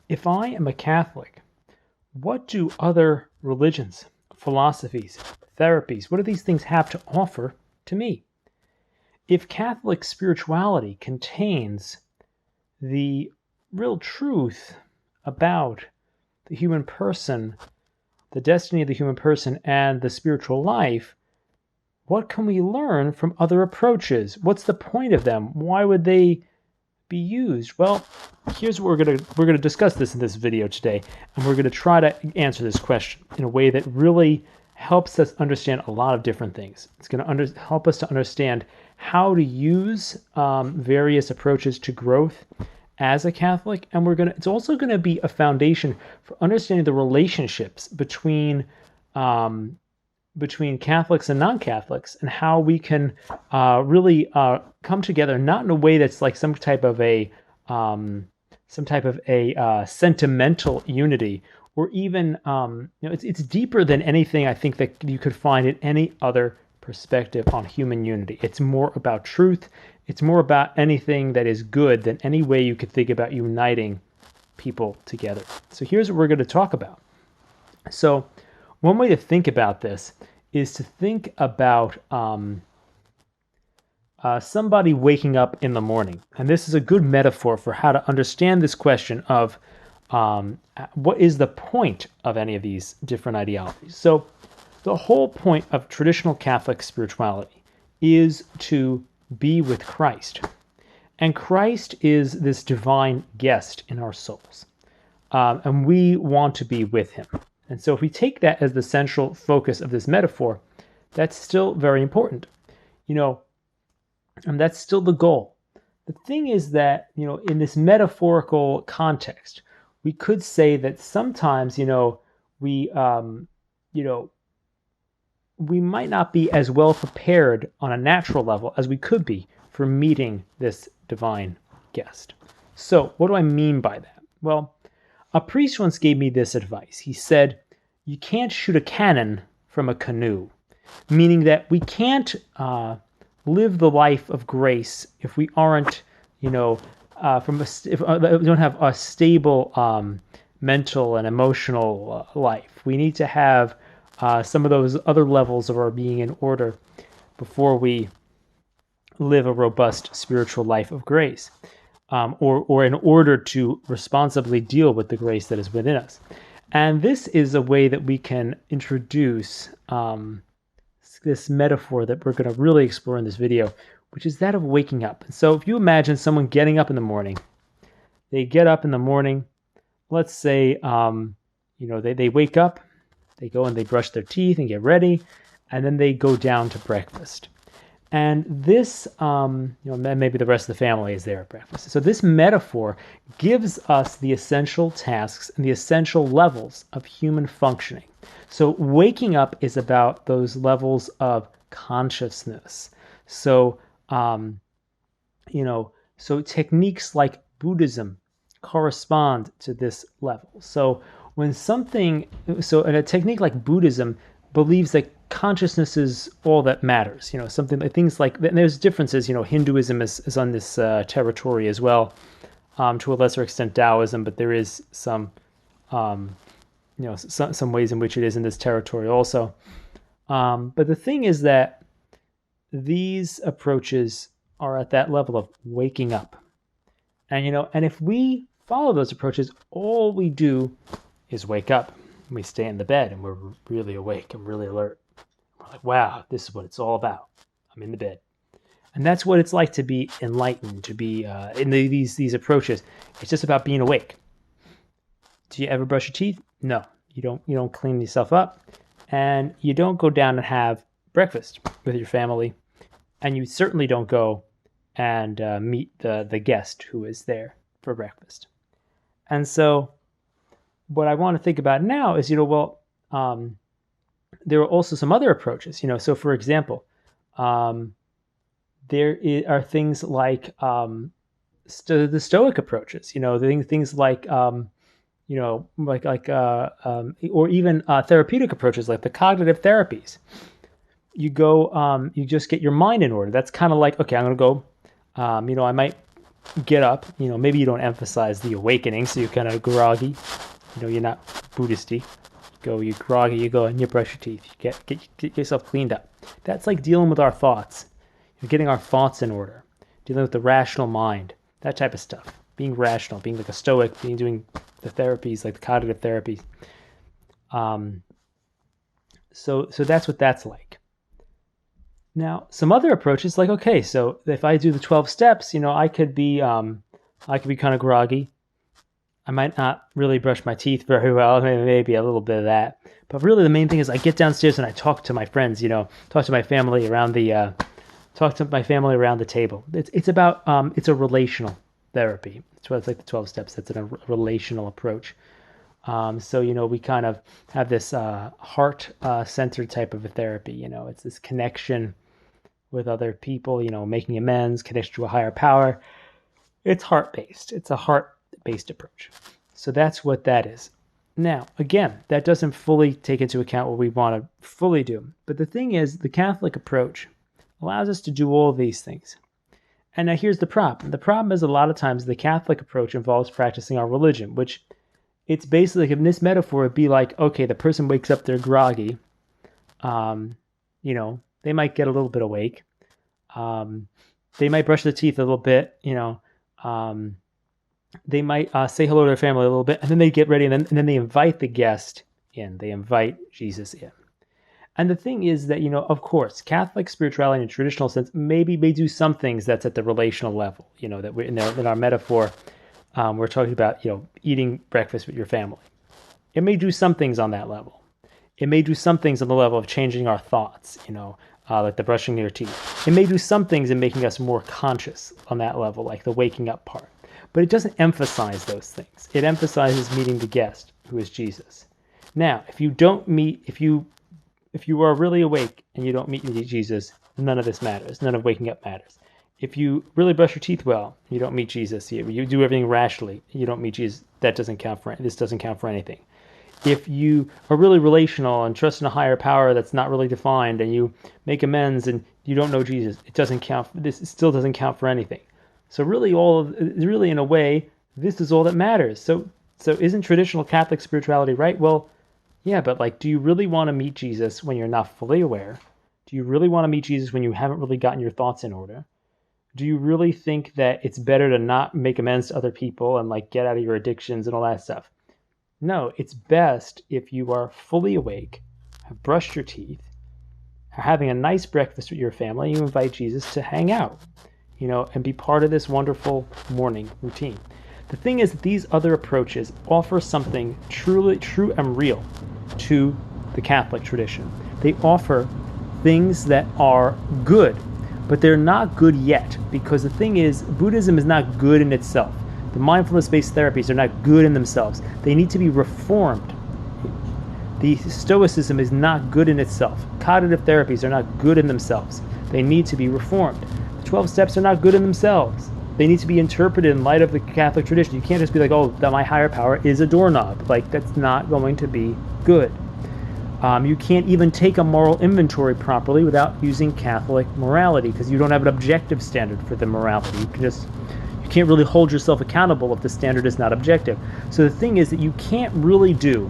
If I am a Catholic, what do other religions, philosophies, therapies, what do these things have to offer to me? If Catholic spirituality contains the real truth about the human person, the destiny of the human person, and the spiritual life, what can we learn from other approaches? What's the point of them? Why would they be used? Well, here's what we're gonna discuss this in this video today, and we're gonna try to answer this question in a way that really helps us understand a lot of different things. It's gonna help us to understand how to use various approaches to growth as a Catholic, and it's also gonna be a foundation for understanding the relationships between Catholics and non-Catholics, and how we can really come together, not in a way that's like some type of a sentimental unity, or even it's deeper than anything I think that you could find in any other perspective on human unity. It's more about truth. It's more about anything that is good than any way you could think about uniting people together. So here's what we're going to talk about. So one way to think about this is to think about somebody waking up in the morning. And this is a good metaphor for how to understand this question of what is the point of any of these different ideologies. So the whole point of traditional Catholic spirituality is to be with Christ. And Christ is this divine guest in our souls. And we want to be with him. And so if we take that as the central focus of this metaphor, that's still very important. And that's still the goal. The thing is that, in this metaphorical context, we could say that sometimes, we might not be as well prepared on a natural level as we could be for meeting this divine guest. So what do I mean by that? Well, a priest once gave me this advice. He said, you can't shoot a cannon from a canoe, meaning that we can't live the life of grace if we aren't, if we don't have a stable mental and emotional life. We need to have some of those other levels of our being in order before we live a robust spiritual life of grace. Or in order to responsibly deal with the grace that is within us. And this is a way that we can introduce this metaphor that we're going to really explore in this video, which is that of waking up. And so if you imagine someone getting up in the morning, they get up in the morning, let's say, they wake up, they go and they brush their teeth and get ready, and then they go down to breakfast. And this, maybe the rest of the family is there at breakfast. So this metaphor gives us the essential tasks and the essential levels of human functioning. So waking up is about those levels of consciousness. So, so techniques like Buddhism correspond to this level. So a technique like Buddhism believes that consciousness is all that matters. Something like things like, and there's differences. Hinduism is on this territory as well, to a lesser extent Taoism, but there is some ways in which it is in this territory also. But the thing is that these approaches are at that level of waking up, and if we follow those approaches, all we do is wake up. We stay in the bed and we're really awake and really alert. We're like, wow, this is what it's all about. I'm in the bed. And that's what it's like to be enlightened, to be in these approaches. It's just about being awake. Do you ever brush your teeth? No, you don't clean yourself up, and you don't go down and have breakfast with your family, and you certainly don't go and meet the guest who is there for breakfast. And so what I want to think about now is, there are also some other approaches. So for example, there are things like the Stoic approaches. Things like or even therapeutic approaches like the cognitive therapies. You just get your mind in order. That's kind of like, okay, I'm going to go. I might get up. Maybe you don't emphasize the awakening, so you're kind of groggy. You're not Buddhisty. You're groggy, you go and you brush your teeth. You get yourself cleaned up. That's like dealing with our thoughts. You're getting our thoughts in order. Dealing with the rational mind. That type of stuff. Being rational, being like a stoic, doing the therapies, like the cognitive therapies. So that's what that's like. Now, some other approaches, like, okay, so if I do the 12 steps, I could be kind of groggy. I might not really brush my teeth very well, maybe a little bit of that. But really the main thing is I get downstairs and I talk to my friends, talk to my family around the table. It's about, it's a relational therapy. It's like the 12 steps. That's a relational approach. So, we kind of have this heart-centered type of a therapy. It's this connection with other people, making amends, connection to a higher power. It's heart-based. It's a heart-based approach. So that's what that is. Now, again, that doesn't fully take into account what we want to fully do. But the thing is, the Catholic approach allows us to do all of these things. And now here's the problem. The problem is a lot of times the Catholic approach involves practicing our religion, which it's basically, like in this metaphor, it'd be like, okay, the person wakes up, they're groggy. They might get a little bit awake. They might brush their teeth a little bit, they might say hello to their family a little bit, and then they get ready, and then they invite the guest in. They invite Jesus in. And the thing is that, of course, Catholic spirituality in a traditional sense maybe may do some things that's at the relational level, that we're in our metaphor. We're talking about, eating breakfast with your family. It may do some things on that level. It may do some things on the level of changing our thoughts, like the brushing of your teeth. It may do some things in making us more conscious on that level, like the waking up part. But it doesn't emphasize those things. It emphasizes meeting the guest, who is Jesus. Now, if you are really awake and you don't meet Jesus, none of this matters. None of waking up matters. If you really brush your teeth well, you don't meet Jesus. You do everything rationally, you don't meet Jesus. This doesn't count for anything. If you are really relational and trust in a higher power that's not really defined, and you make amends and you don't know Jesus, it doesn't count. It still doesn't count for anything. So really, in a way, this is all that matters. So isn't traditional Catholic spirituality right? Well, yeah, but do you really want to meet Jesus when you're not fully aware? Do you really want to meet Jesus when you haven't really gotten your thoughts in order? Do you really think that it's better to not make amends to other people and get out of your addictions and all that stuff? No, it's best if you are fully awake, have brushed your teeth, are having a nice breakfast with your family, you invite Jesus to hang out, and be part of this wonderful morning routine. The thing is that these other approaches offer something truly true and real to the Catholic tradition. They offer things that are good, but they're not good yet, because the thing is, Buddhism is not good in itself. The mindfulness-based therapies are not good in themselves. They need to be reformed. The Stoicism is not good in itself. Cognitive therapies are not good in themselves. They need to be reformed. The 12 steps are not good in themselves. They need to be interpreted in light of the Catholic tradition. You can't just be like, oh, that my higher power is a doorknob. That's not going to be good. You can't even take a moral inventory properly without using Catholic morality, because you don't have an objective standard for the morality. You can't really hold yourself accountable if the standard is not objective. So the thing is that you can't really do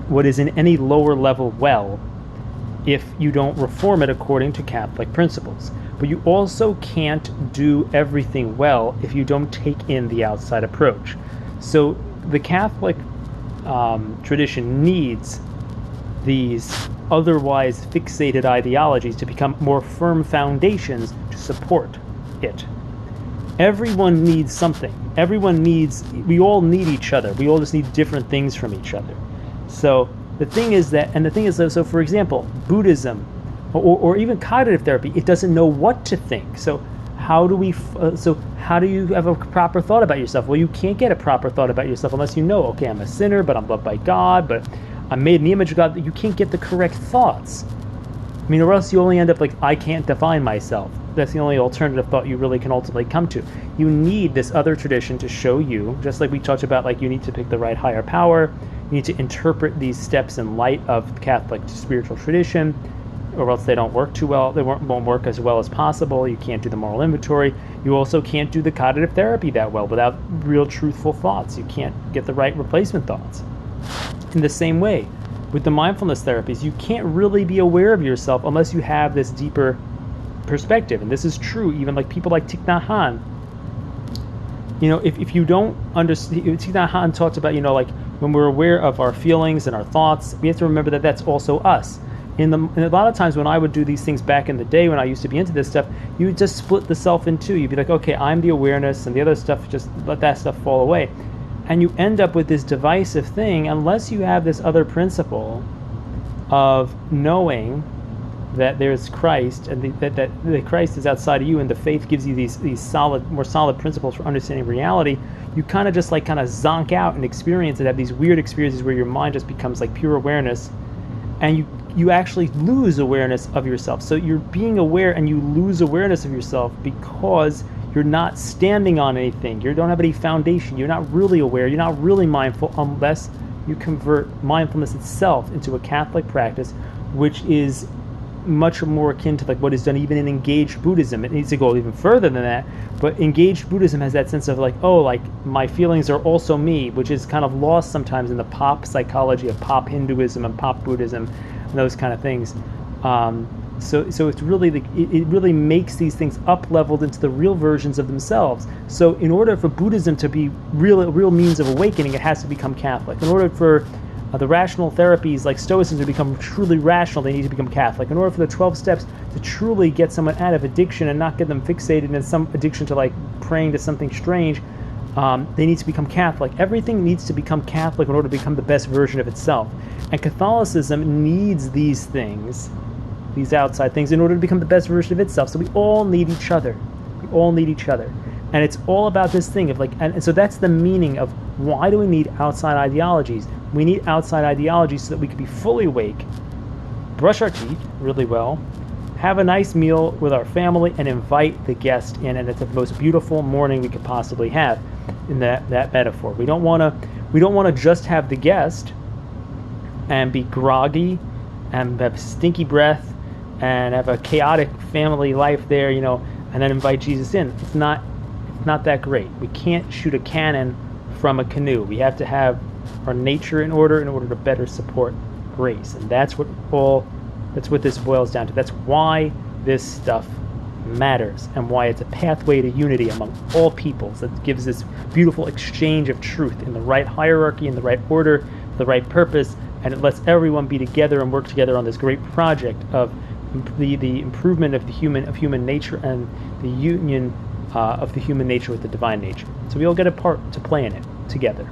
what is in any lower level well if you don't reform it according to Catholic principles. But you also can't do everything well if you don't take in the outside approach. So the Catholic tradition needs these otherwise fixated ideologies to become more firm foundations to support it. Everyone needs something. We all need each other. We all just need different things from each other. So the thing is that, so for example, Buddhism or even cognitive therapy, it doesn't know what to think. So how do you have a proper thought about yourself? Well, you can't get a proper thought about yourself unless you know, okay, I'm a sinner, but I'm loved by God, but I'm made in the image of God. You can't get the correct thoughts. Or else you only end up I can't define myself. That's the only alternative thought you really can ultimately come to. You need this other tradition to show you, just like we talked about, you need to pick the right higher power. You need to interpret these steps in light of the Catholic spiritual tradition. or else they don't work too well. They won't work as well as possible. You can't do the moral inventory. You also can't do the cognitive therapy that well without real truthful thoughts. You can't get the right replacement thoughts. In the same way, with the mindfulness therapies, you can't really be aware of yourself unless you have this deeper perspective. And this is true even like people like Thich Nhat Hanh. If you don't understand, Thich Nhat Hanh talks about, like when we're aware of our feelings and our thoughts, we have to remember that that's also us. And a lot of times when I would do these things back in the day when I used to be into this stuff, you would just split the self in two. You'd be like, okay, I'm the awareness, and the other stuff, just let that stuff fall away. And you end up with this divisive thing unless you have this other principle of knowing that there's Christ, and that the Christ is outside of you, and the faith gives you these more solid principles for understanding reality. You kind of just zonk out and experience it, have these weird experiences where your mind just becomes like pure awareness, and you actually lose awareness of yourself. So you're being aware and you lose awareness of yourself because you're not standing on anything. You don't have any foundation. You're not really aware. You're not really mindful unless you convert mindfulness itself into a Catholic practice, which is much more akin to like what is done even in engaged Buddhism. It needs to go even further than that, but engaged Buddhism has that sense of like, oh, like my feelings are also me, which is kind of lost sometimes in the pop psychology of pop Hinduism and pop Buddhism and those kind of things. So it's really it really makes these things up leveled into the real versions of themselves. So in order for Buddhism to be real means of awakening, it has to become Catholic. In order for the rational therapies like Stoicism to become truly rational, they need to become Catholic. In order for the 12 steps to truly get someone out of addiction and not get them fixated in some addiction to like praying to something strange, they need to become Catholic. Everything needs to become Catholic in order to become the best version of itself. And Catholicism needs these things, these outside things, in order to become the best version of itself. So we all need each other. We all need each other. And it's all about this thing of like, and so that's the meaning of why do we need outside ideologies? We need outside ideologies so that we can be fully awake, brush our teeth really well, have a nice meal with our family, and invite the guest in. And it's the most beautiful morning we could possibly have in that metaphor. We don't want to just have the guest and be groggy and have stinky breath and have a chaotic family life there, and then invite Jesus in. It's not that great. We can't shoot a cannon from a canoe. We have to have our nature in order to better support grace. And that's what this boils down to. That's why this stuff matters and why it's a pathway to unity among all peoples that gives this beautiful exchange of truth in the right hierarchy, in the right order, the right purpose, and it lets everyone be together and work together on this great project of the improvement of human nature and the union of the human nature with the divine nature. So we all get a part to play in it together.